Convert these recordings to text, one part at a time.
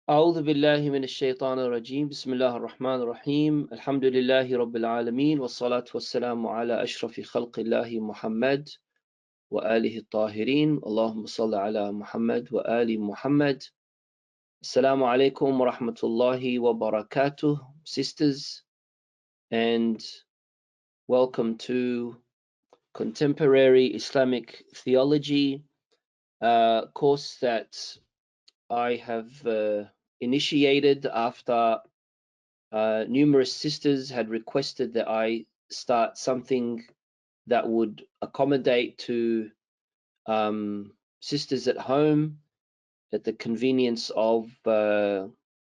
أعوذ بالله من الشيطان الرجيم بسم الله الرحمن الرحيم الحمد لله رب العالمين والصلاة والسلام على أشرف خلق الله محمد وآله الطاهرين اللهم صل على محمد وآل محمد. Assalamu alaikum wa rahmatullahi wa barakatuh, sisters, and welcome to Contemporary Islamic Theology, course that I have initiated after numerous sisters had requested that I start something that would accommodate to sisters at home at the convenience of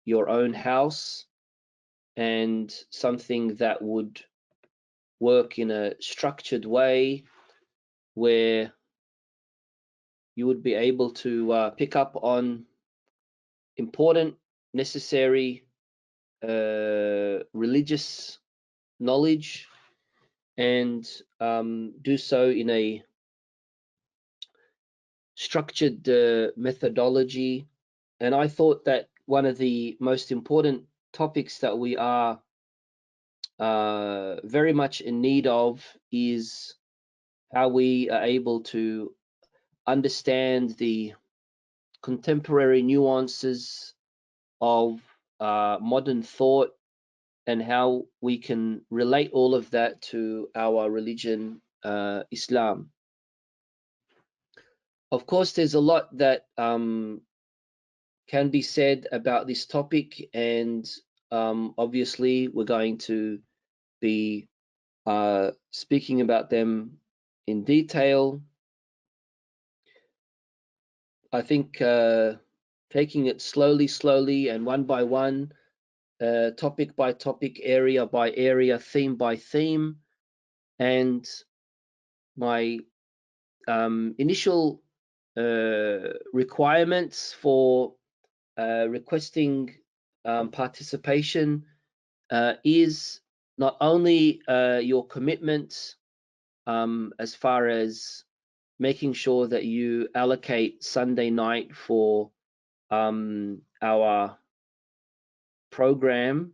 your own house, and something that would work in a structured way where you would be able to pick up on important, necessary religious knowledge and do so in a structured methodology. And I thought that one of the most important topics that we are very much in need of is how we are able to understand the contemporary nuances of modern thought and how we can relate all of that to our religion, Islam. Of course, there's a lot that can be said about this topic, and obviously, we're going to be speaking about them in detail. I think taking it slowly, and one by one, topic by topic, area by area, theme by theme, and my initial requirements for requesting participation is not only your commitment as far as making sure that you allocate Sunday night for our program,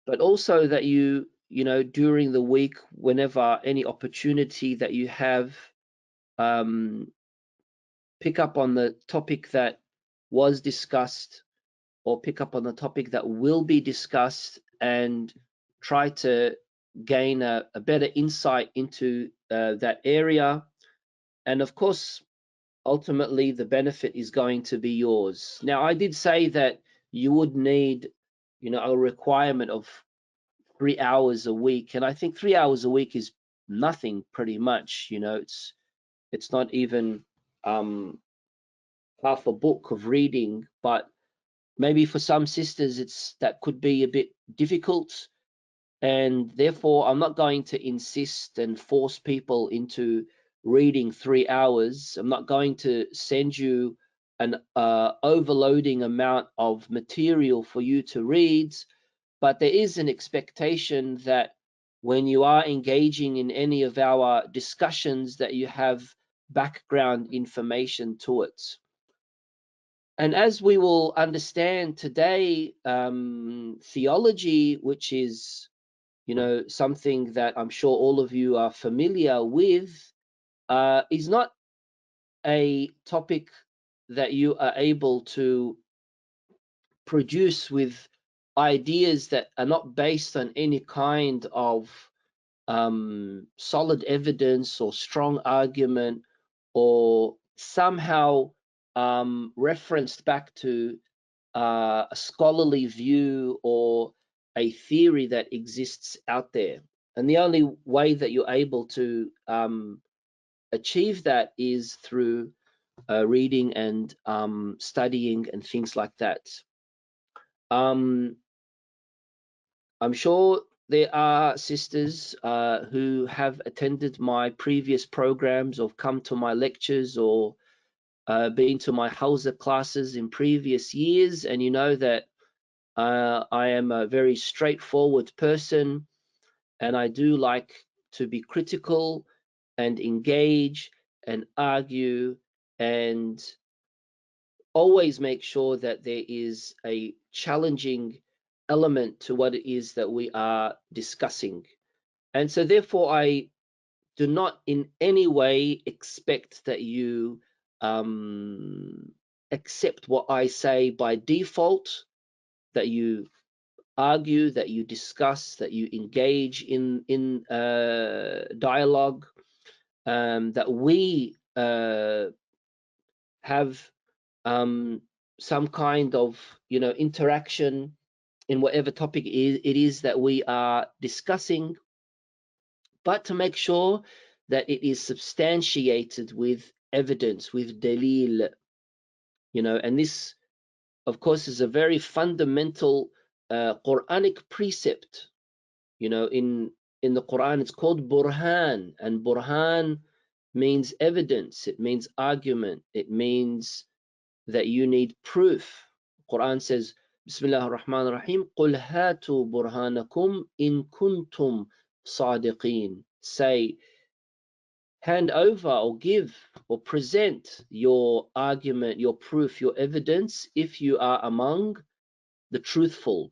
but also that you during the week, whenever any opportunity that you have, um, pick up on the topic that was discussed or pick up on the topic that will be discussed and try to gain a better insight into that area. And of course, ultimately, the benefit is going to be yours. Now, I did say that you would need, a requirement of 3 hours a week, and I think 3 hours a week is nothing, pretty much. It's not even half a book of reading, but maybe for some sisters, that could be a bit difficult, and therefore I'm not going to insist and force people into reading 3 hours. I'm not going to send you an overloading amount of material for you to read, but there is an expectation that when you are engaging in any of our discussions that you have background information to it. And as we will understand today, theology, which is something that I'm sure all of you are familiar with, is not a topic that you are able to produce with ideas that are not based on any kind of solid evidence or strong argument, or somehow referenced back to a scholarly view or a theory that exists out there. And the only way that you're able to achieve that is through reading and studying and things like that. I'm sure there are sisters who have attended my previous programs or come to my lectures or been to my Hausa classes in previous years, and you know that I am a very straightforward person, and I do like to be critical and engage and argue and always make sure that there is a challenging element to what it is that we are discussing. And so therefore, I do not in any way expect that you accept what I say by default, that you argue, that you discuss, that you engage in dialogue, that we have some kind of interaction in whatever topic it is that we are discussing, but to make sure that it is substantiated with evidence, with dalil, and this, of course, is a very fundamental Quranic precept. In the Quran, it's called burhan, and burhan means evidence, it means argument, it means that you need proof. Quran says, Bismillah ar-Rahman ar-Rahim, قُلْ هَاتُوا بُرْهَانَكُمْ إِن كُنْتُمْ صَادِقِينَ. Say, hand over or give or present your argument, your proof, your evidence, if you are among the truthful.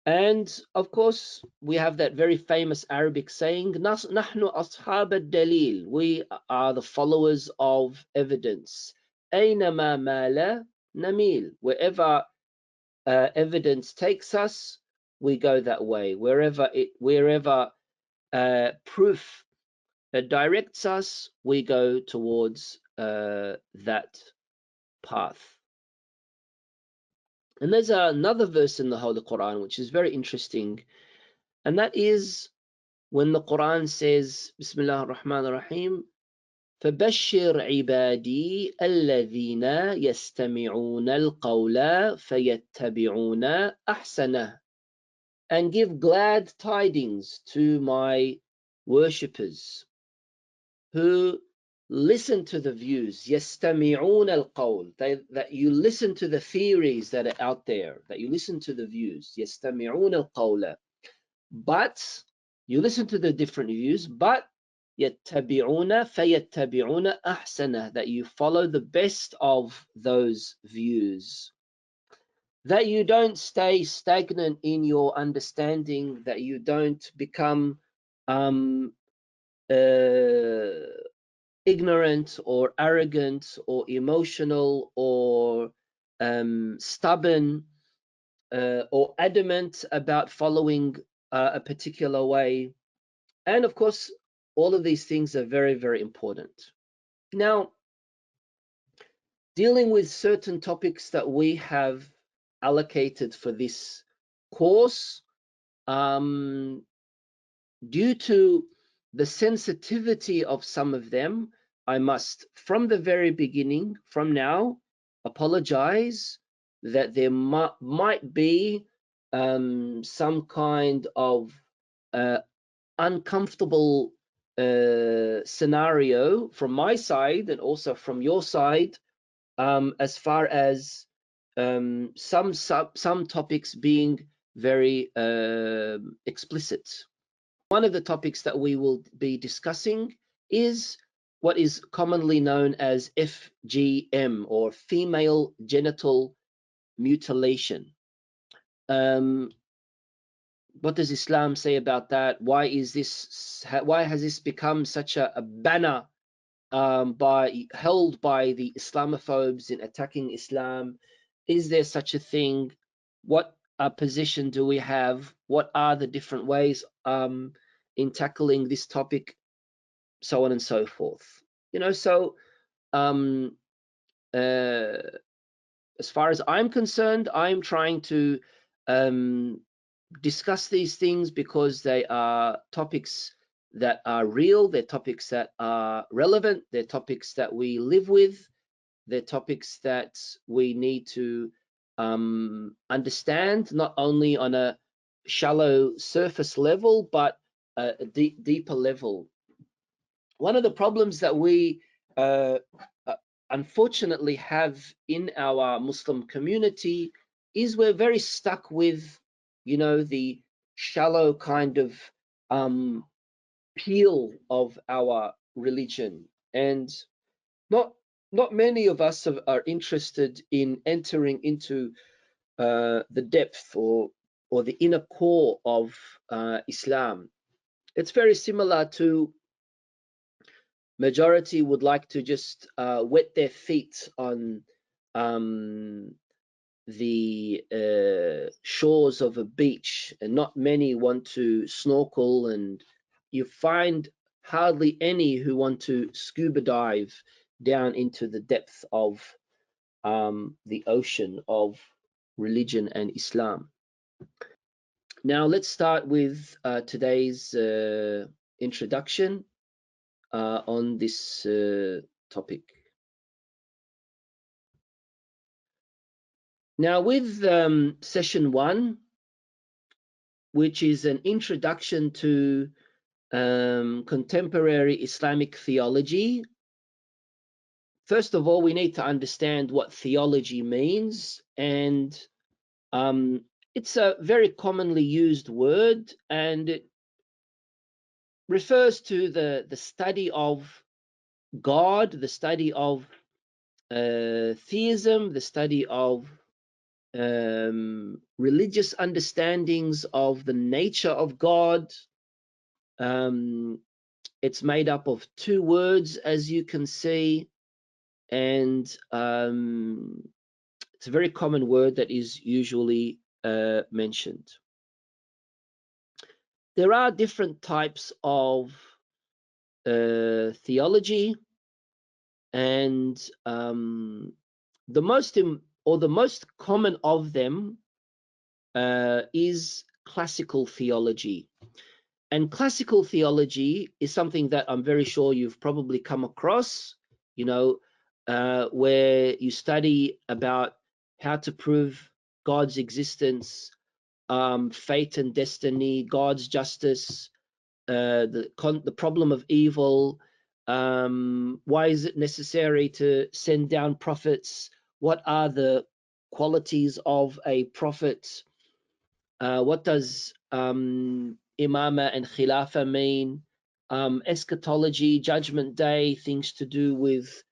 And of course, we have that very famous Arabic saying, نحن أصحاب الدليل. We are the followers of evidence. أينما مال نميل. Wherever evidence takes us, we go that way. Wherever proof directs us, we go towards that path. And there's another verse in the Holy Quran which is very interesting, and that is when the Quran says, Bismillah ar-Rahman ar-Rahim, فَبَشِّرْ عِبَادِي الَّذِينَ يَسْتَمِعُونَ الْقَوْلَ فَيَتَّبِعُونَ أَحْسَنَهُ. And give glad tidings to my worshippers who listen to the views, يَسْتَمِعُونَ الْقَوْلَ, that you listen to the theories that are out there, that you listen to the views, يَسْتَمِعُونَ الْقَوْلَ. But you listen to the different views, but يَتَّبِعُونَ فَيَتَّبِعُونَ أَحْسَنَهُ, that you follow the best of those views. That you don't stay stagnant in your understanding, that you don't become ignorant or arrogant or emotional or stubborn or adamant about following a particular way. And of course, all of these things are very, very important. Now, dealing with certain topics that we have allocated for this course, due to the sensitivity of some of them, I must, from the very beginning, from now, apologize that there might be some kind of uncomfortable scenario from my side and also from your side, as far as some topics being very explicit. One of the topics that we will be discussing is what is commonly known as FGM, or female genital mutilation. What does Islam say about that? Why has this become such a banner held by the Islamophobes in attacking Islam? Is there such a thing? What position do we have? What are the different ways in tackling this topic? So on and so forth. So as far as I'm concerned, I'm trying to discuss these things because they are topics that are real, they're topics that are relevant, they're topics that we live with, they're topics that we need to understand, not only on a shallow surface level, but a deeper level. One of the problems that we unfortunately have in our Muslim community is we're very stuck with, the shallow kind of peel of our religion, and not not many of us are interested in entering into the depth or the inner core of Islam. It's very similar to majority would like to just wet their feet on um, the shores of a beach, and not many want to snorkel, and you find hardly any who want to scuba dive down into the depth of the ocean of religion and Islam. Now let's start with today's introduction on this topic. Now with session 1, which is an introduction to contemporary Islamic theology. First of all, we need to understand what theology means, and it's a very commonly used word, and it refers to the study of God, the study of theism, the study of religious understandings of the nature of God. It's made up of 2 words, as you can see, and it's a very common word that is usually mentioned. There are different types of theology, and the most common of them is classical theology. And classical theology is something that I'm very sure you've probably come across, where you study about how to prove God's existence, fate and destiny, God's justice, the problem of evil, why is it necessary to send down prophets, what are the qualities of a prophet, what does imama and khilafa mean, eschatology, judgment day, things to do with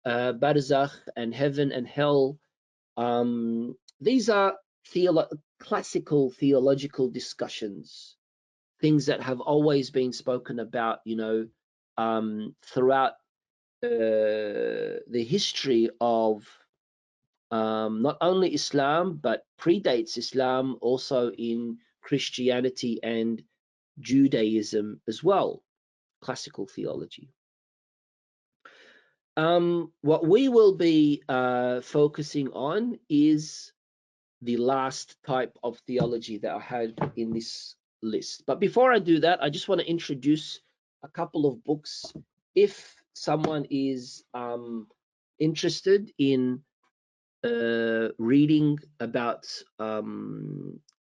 barzakh and heaven and hell. These are classical theological discussions, things that have always been spoken about, throughout the history of not only Islam, but predates Islam, also in Christianity and Judaism as well, classical theology. What we will be focusing on is the last type of theology that I had in this list. But before I do that, I just want to introduce a couple of books. If someone is interested in reading about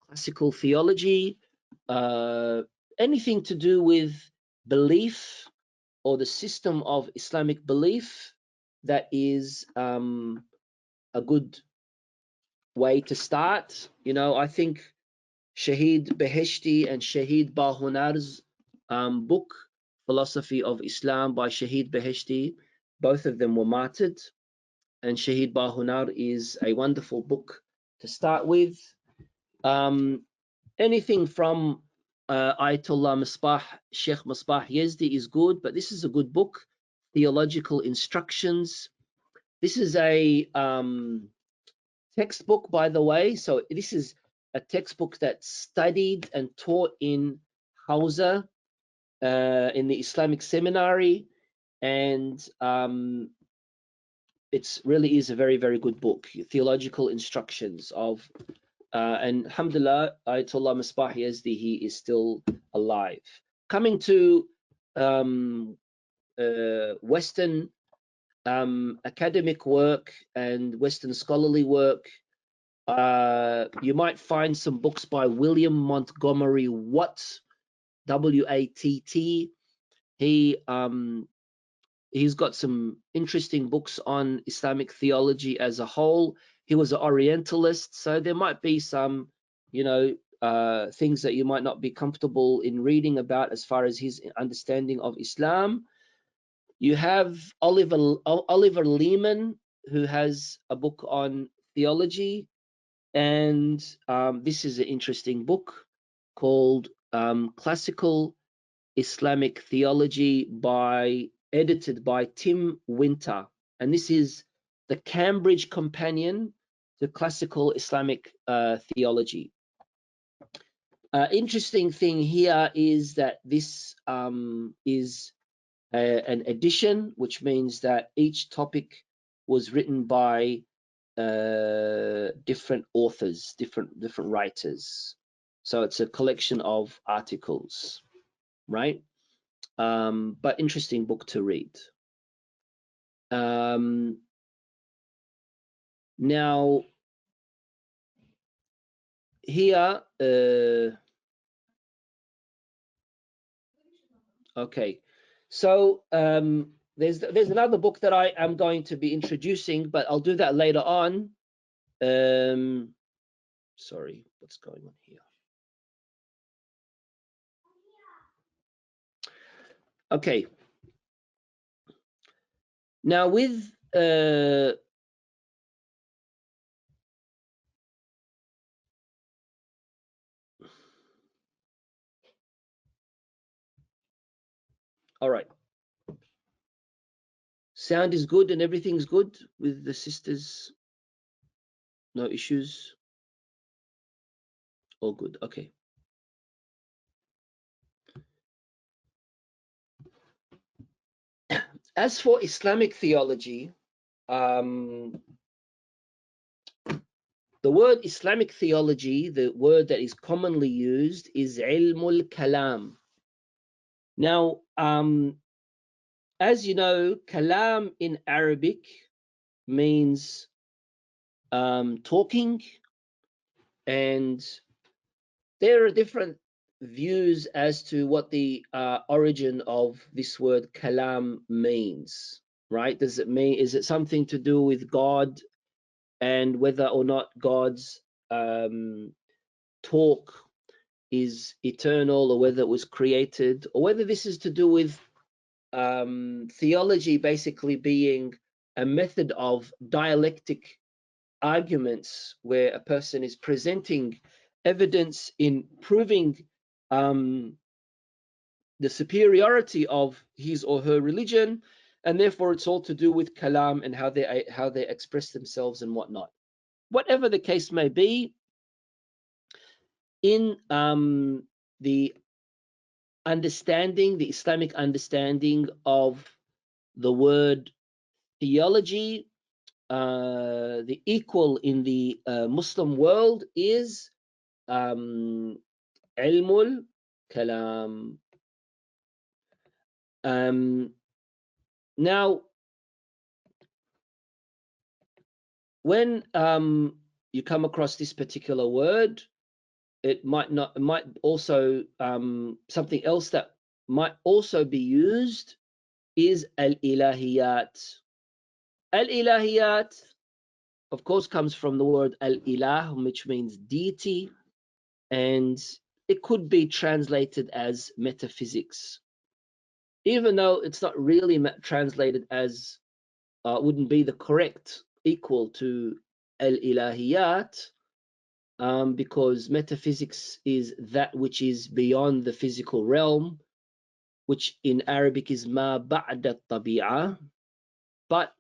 classical theology, anything to do with belief or the system of Islamic belief, that is a good way to start. I think Shahid Beheshti and Shahid Bahunar's book, Philosophy of Islam by Shahid Beheshti, both of them were martyred, and Shahid Bahunar is a wonderful book to start with. Anything from Ayatollah Sheikh Misbah Yazdi is good, but this is a good book, Theological Instructions. This is a textbook, by the way. So this is a textbook that's studied and taught in Hausa, in the Islamic seminary, and it really is a very, very good book, Theological Instructions of, and alhamdulillah, Ayatollah Misbah Yazdi, he is still alive. Coming to Western academic work and Western scholarly work, you might find some books by William Montgomery Watt, W-A-T-T. He's got some interesting books on Islamic theology as a whole. He was an Orientalist, so there might be some, things that you might not be comfortable in reading about as far as his understanding of Islam. You have Oliver Leaman, who has a book on theology, and this is an interesting book called Classical Islamic Theology, edited by Tim Winter, and this is the Cambridge Companion to Classical Islamic Theology. Interesting thing here is that this is an edition, which means that each topic was written by different authors, different writers. So it's a collection of articles, right? But interesting book to read. Now, here, okay. So there's another book that I am going to be introducing, but I'll do that later on. Sorry, what's going on here? Okay. Now with all right. Sound is good and everything's good with the sisters. No issues. All good. Okay. As for Islamic theology, the word Islamic theology, the word that is commonly used is ilmul kalam. Now, as you know, kalam in Arabic means talking, and there are different views as to what the origin of this word kalam means, right? Does it mean, is it something to do with God and whether or not God's talk is eternal, or whether it was created, or whether this is to do with theology basically being a method of dialectic arguments where a person is presenting evidence in proving the superiority of his or her religion, and therefore it's all to do with kalam and how they express themselves and whatnot. Whatever the case may be, in the understanding, the Islamic understanding of the word theology, the equal in the Muslim world is ilmul kalam. Now, when you come across this particular word, it might also something else that might also be used is al-ilahiyat. Al-ilahiyat, of course, comes from the word al-ilah, which means deity, and it could be translated as metaphysics, even though it's not really translated as, wouldn't be the correct equal to al-ilahiyat, because metaphysics is that which is beyond the physical realm, which in Arabic is ma ba'da tabi'ah. But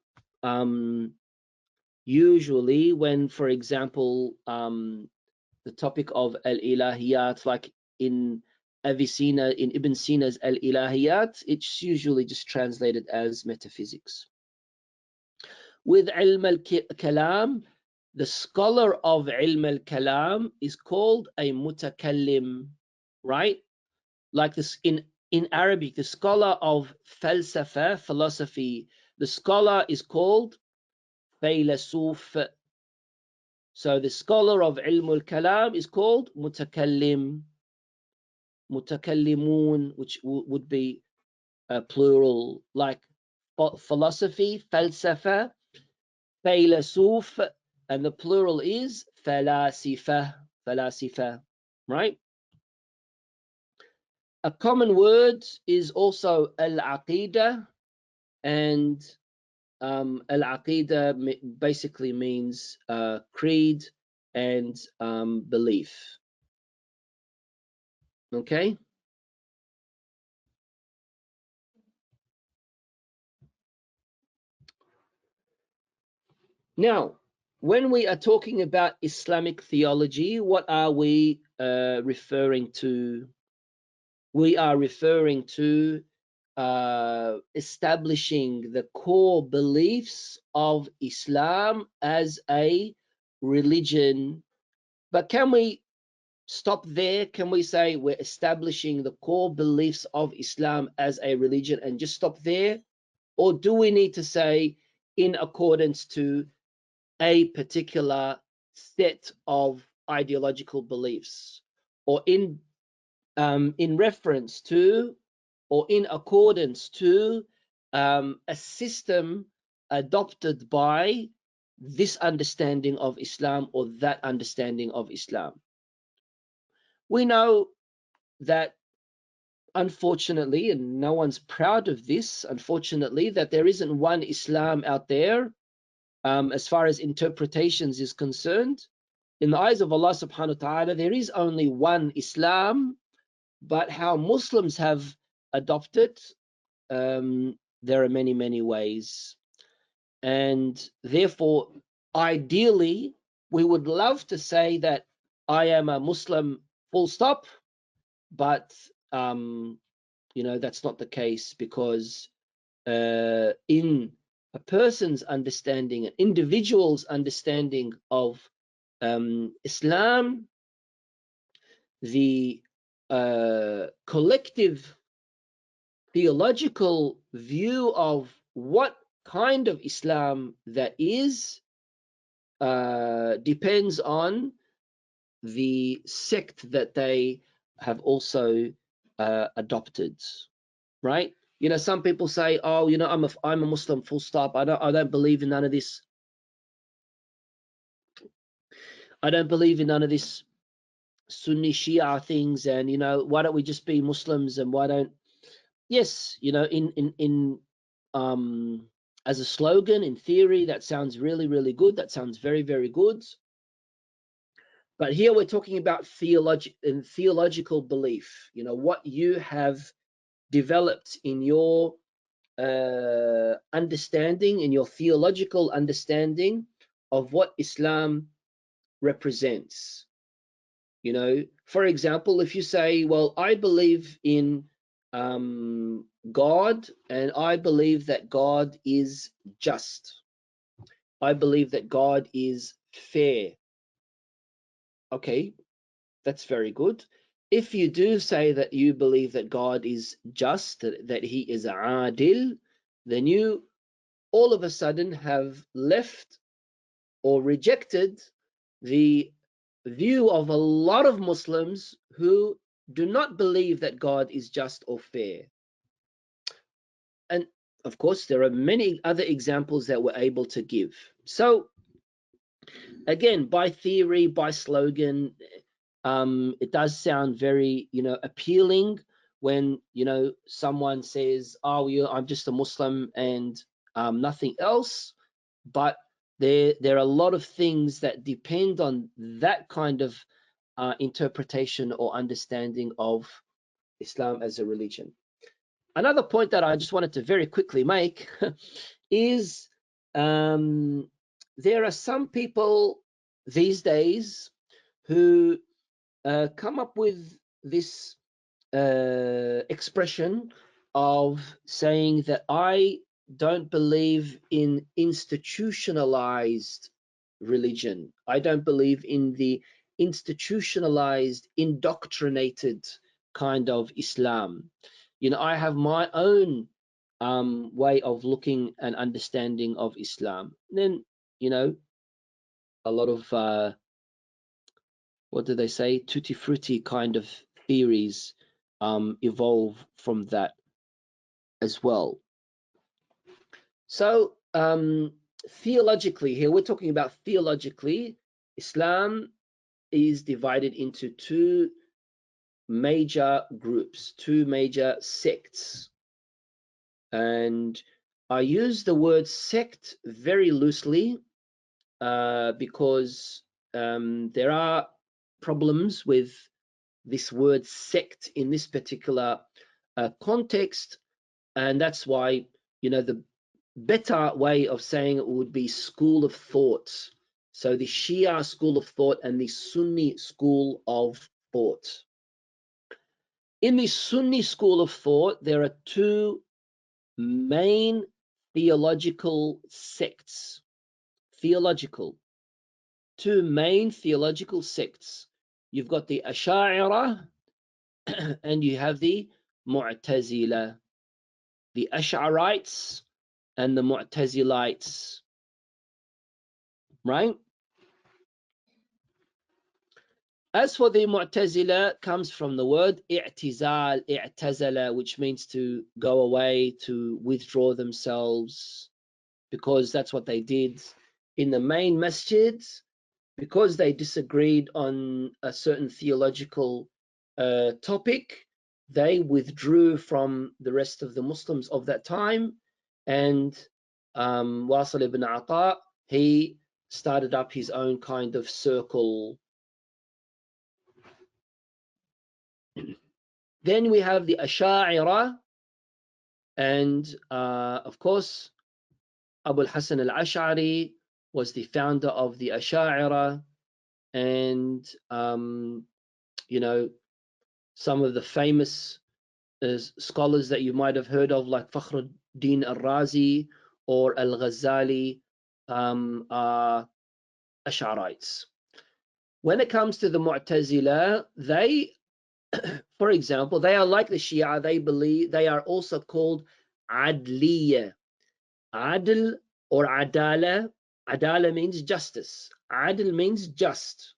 usually when, for example, the topic of al-ilahiyat, like in Avicenna, in Ibn Sina's al-ilahiyat, it's usually just translated as metaphysics. With ilm al-kalam, the scholar of ilm al-kalam is called a mutakallim, right? Like this in Arabic, the scholar of falsafa, philosophy, the scholar is called faylasuf. So the scholar of ilm al-kalam is called mutakallim, mutakallimun, which would be plural, like philosophy, falsafa, faylasuf, and the plural is falasifa, right? A common word is also al-aqidah, and al-aqidah basically means creed and belief. Okay. Now, when we are talking about Islamic theology, what are we referring to? We are referring to establishing the core beliefs of Islam as a religion. But can we stop there? Can we say we're establishing the core beliefs of Islam as a religion and just stop there? Or do we need to say in accordance to a particular set of ideological beliefs, or in reference to, or in accordance to a system adopted by this understanding of Islam or that understanding of Islam? We know that, unfortunately, and no one's proud of this, unfortunately, that there isn't one Islam out there as far as interpretations is concerned. In the eyes of Allah subhanahu wa ta'ala, there is only one Islam, but how Muslims have adopted, there are many, many ways. And therefore, ideally, we would love to say that I am a Muslim, full stop, but that's not the case, because in a person's understanding, an individual's understanding of Islam, the collective theological view of what kind of Islam that is depends on the sect that they have also adopted, right? Some people say, "Oh, I'm a Muslim, full stop. I don't believe in none of this. I don't believe in none of this Sunni Shia things, and why don't we just be Muslims, and why don't..." Yes, in as a slogan, in theory, that sounds really, really good. That sounds very, very good. But here we're talking about theological belief. What you have developed in your understanding, in your theological understanding of what Islam represents. For example, if you say, well, I believe in God, and I believe that God is just. I believe that God is fair. Okay, that's very good. If you do say that you believe that God is just, that he is adil, then you all of a sudden have left or rejected the view of a lot of Muslims who do not believe that God is just or fair. And of course, there are many other examples that we're able to give. So again, by theory, by slogan, it does sound very, appealing when, someone says, "Oh, I'm just a Muslim and nothing else." But there are a lot of things that depend on that kind of interpretation or understanding of Islam as a religion. Another point that I just wanted to very quickly make is there are some people these days who come up with this expression of saying that I don't believe in institutionalized religion. I don't believe in the institutionalized, indoctrinated kind of Islam. I have my own way of looking and understanding of Islam. Then, a lot of what do they say? Tutti frutti kind of theories evolve from that as well. So theologically, here we're talking about theologically, Islam is divided into two major groups, two major sects. And I use the word sect very loosely because there are problems with this word sect in this particular context, and that's why, you know, the better way of saying it would be school of thought. So the Shia school of thought and the Sunni school of thought. In the Sunni school of thought, there are two main theological sects. Two main theological sects. You've got the Ash'ari and you have the Mu'tazila, the Ash'arites and the Mu'tazilites, right? As for the Mu'tazila, comes from the word i'tizal, i'tazala, which means to go away, to withdraw themselves, because that's what they did in the main masjids, because they disagreed on a certain theological topic. They withdrew from the rest of the Muslims of that time, and Wasil ibn Ata, he started up his own kind of circle. Then we have the Ash'ira, and of course, Abu al-Hasan al-Ash'ari was the founder of the Ash'ira, and you know, some of the famous scholars that you might have heard of, like Fakhruddin al-Razi or al-Ghazali, are Ash'arites. When it comes to the Mu'tazila, they, for example, they are like the Shia. They believe they are also called Adliya. Adl or Adala. Adala means justice. Adl means just.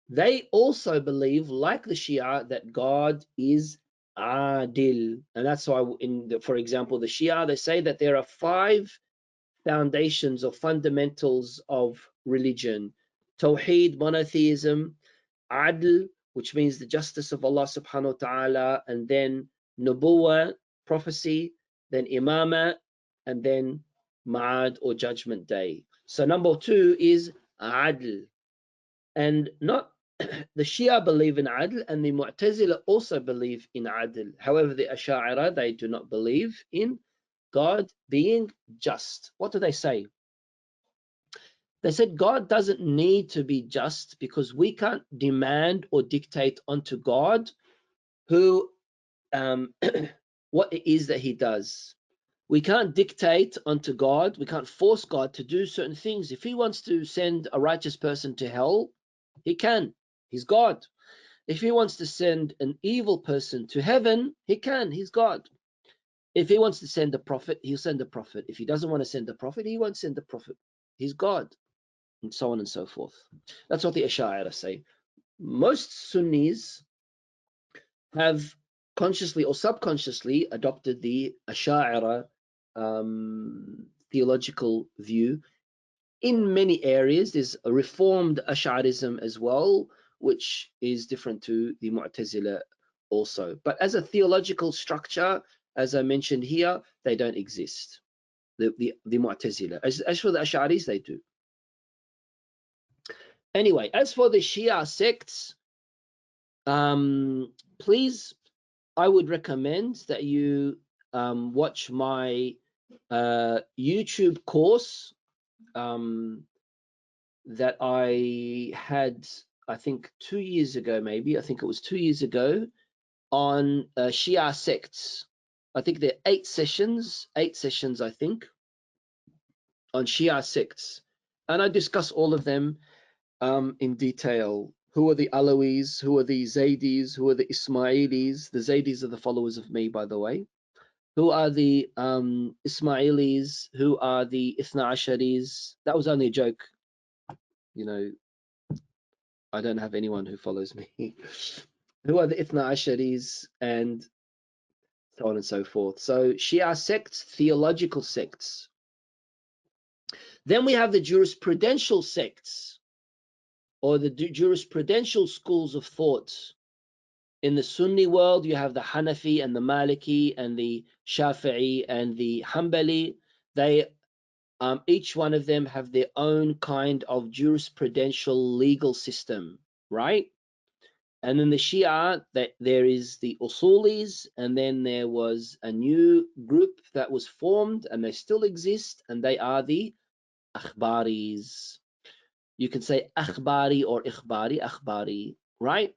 They also believe, like the Shia, that God is Adil. And that's why, for example, the Shia, they say that there are 5 foundations or fundamentals of religion: Tawheed, monotheism; Adl, which means the justice of Allah subhanahu wa ta'ala; and then Nubuwah, prophecy; then Imama; and then Ma'ad or judgment day. So number 2 is Adl. And not the Shia believe in Adl, and the Mu'tazila also believe in Adl. However, the Ash'ari, they do not believe in God being just. What do they say? They said God doesn't need to be just because we can't demand or dictate onto God who what it is that he does. We can't dictate onto God, we can't force God to do certain things. If he wants to send a righteous person to hell, he can. He's God. If he wants to send an evil person to heaven, he can. He's God. If he wants to send a prophet, he'll send a prophet. If he doesn't want to send a prophet, he won't send a prophet. He's God, and so on and so forth. That's what the Ash'ari say. Most Sunnis have consciously or subconsciously adopted the Ash'ari theological view. In many areas, there's a reformed Ash'arism as well, which is different to the Mu'tazila also. But as a theological structure, as I mentioned here, they don't exist. The Mu'tazila. As for the Ash'aris, they do. Anyway, as for the Shia sects, please, I would recommend that you watch my YouTube course that I had, I think 2 years ago, maybe. I think it was 2 years ago, on Shia sects. I think there are 8 sessions, I think, on Shia sects. And I discuss all of them in detail. Who are the Alawis? Who are the Zaydis? Who are the Ismailis? The Zaydis are the followers of me, by the way. Who are the Ismailis? Who are the Ithna Asharis? That was only a joke. You know, I don't have anyone who follows me. Who are the Ithna Asharis, and so on and so forth. So Shia sects, theological sects. Then we have the jurisprudential sects, or the jurisprudential schools of thought. In the Sunni world, you have the Hanafi and the Maliki and the Shafi'i and the Hanbali. They each one of them have their own kind of jurisprudential legal system, right? And then the Shia, that there is the Usulis, and then there was a new group that was formed, and they still exist, and they are the Akhbaris. You can say Akhbari or Ikhbari, Akhbari, right?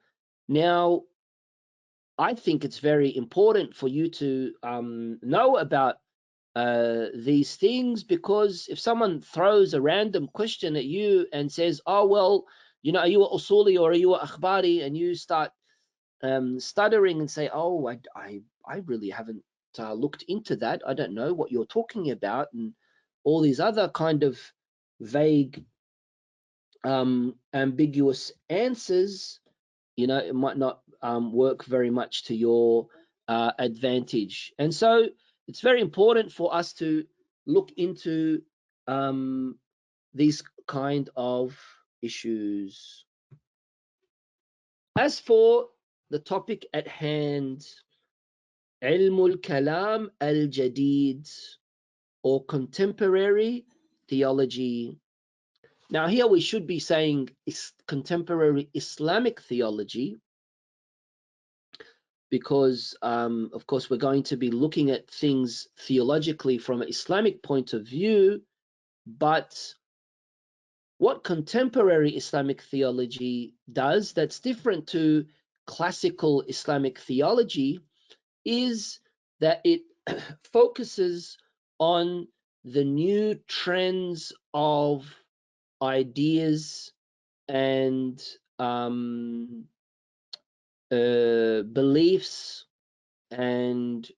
Now, I think it's very important for you to know about these things, because if someone throws a random question at you and says, oh, well, you know, are you a Usuli or are you a Akhbari? And you start stuttering and say, oh, I really haven't looked into that. I don't know what you're talking about. And all these other kind of vague, ambiguous answers, you know, it might not work very much to your advantage. And so it's very important for us to look into these kind of issues. As for the topic at hand, علم الكلام الجديد, or contemporary theology. Now here we should be saying contemporary Islamic theology, because of course we're going to be looking at things theologically from an Islamic point of view, but what contemporary Islamic theology does that's different to classical Islamic theology is that it focuses on the new trends of ideas and beliefs and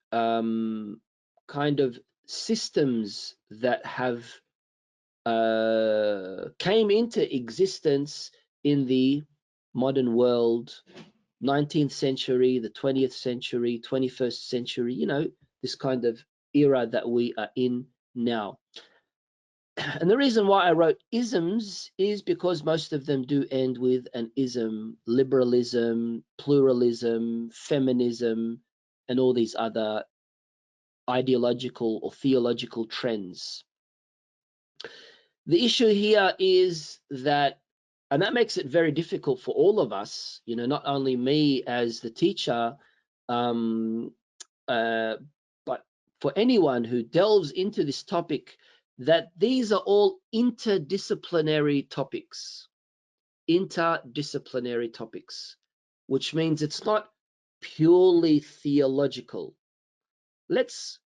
kind of systems that have came into existence in the modern world, 19th century, the 20th century, 21st century, you know, this kind of era that we are in now. And the reason why I wrote isms is because most of them do end with an ism: liberalism, pluralism, feminism, and all these other ideological or theological trends. The issue here is that, and that makes it very difficult for all of us, you know, not only me as the teacher, but for anyone who delves into this topic, that these are all interdisciplinary topics, which means it's not purely theological. Let's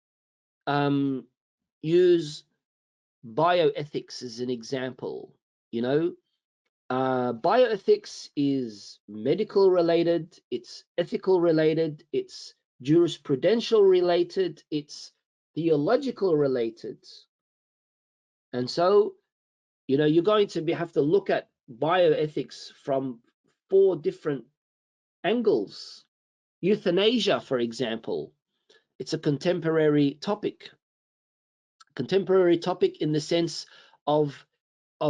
use bioethics as an example. You know, bioethics is medical related, it's ethical related, it's jurisprudential related, it's theological related. And so, you know, you're going to have to look at bioethics from 4 different angles. Euthanasia, for example, it's a contemporary topic in the sense of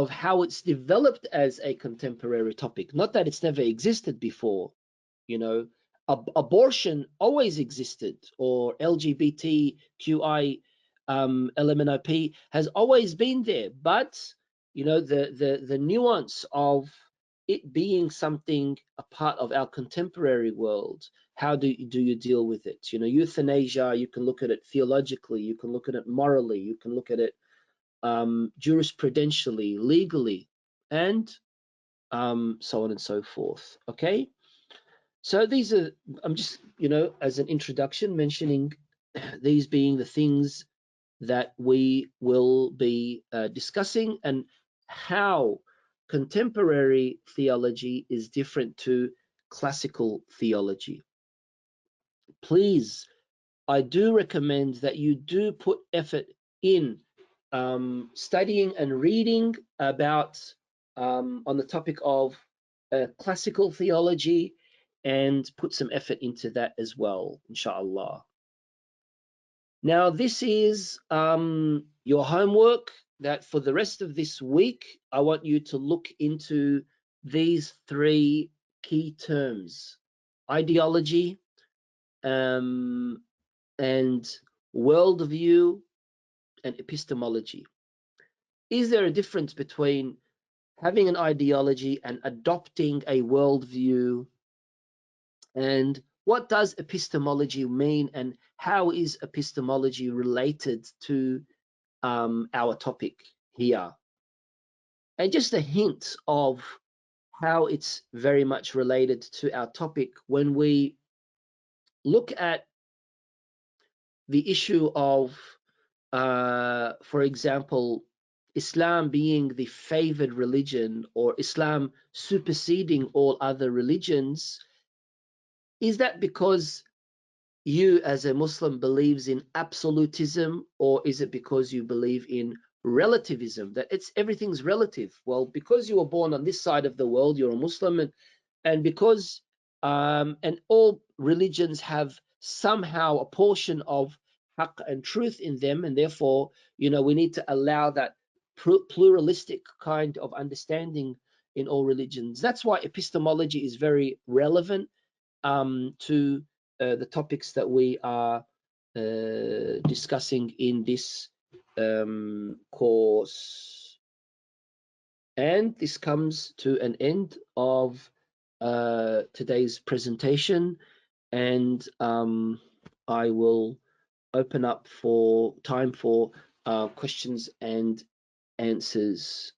how it's developed as a contemporary topic, not that it's never existed before. You know, abortion always existed, or LGBTQI LMNOP has always been there, but you know, the nuance of it being something a part of our contemporary world, how do you deal with it? You know, euthanasia, you can look at it theologically, you can look at it morally, you can look at it jurisprudentially, legally, and so on and so forth. Okay, so these are, I'm just, you know, as an introduction, mentioning these being the things that we will be discussing, and how contemporary theology is different to classical theology. Please, I do recommend that you do put effort in studying and reading about on the topic of classical theology, and put some effort into that as well, inshallah. Now, this is your homework, that for the rest of this week, I want you to look into these 3 key terms: ideology, and worldview, and epistemology? Is there a difference between having an ideology and adopting a worldview? And what does epistemology mean, and how is epistemology related to our topic here? And just a hint of how it's very much related to our topic when we look at the issue of, for example, Islam being the favored religion or Islam superseding all other religions. Is that because you as a Muslim believes in absolutism, or is it because you believe in relativism, that it's everything's relative? Well, because you were born on this side of the world, you're a Muslim, and because and all religions have somehow a portion of haqq and truth in them, and therefore, we need to allow that pluralistic kind of understanding in all religions. That's why epistemology is very relevant to the topics that we are discussing in this course. And this comes to an end of today's presentation, and I will open up for time for questions and answers.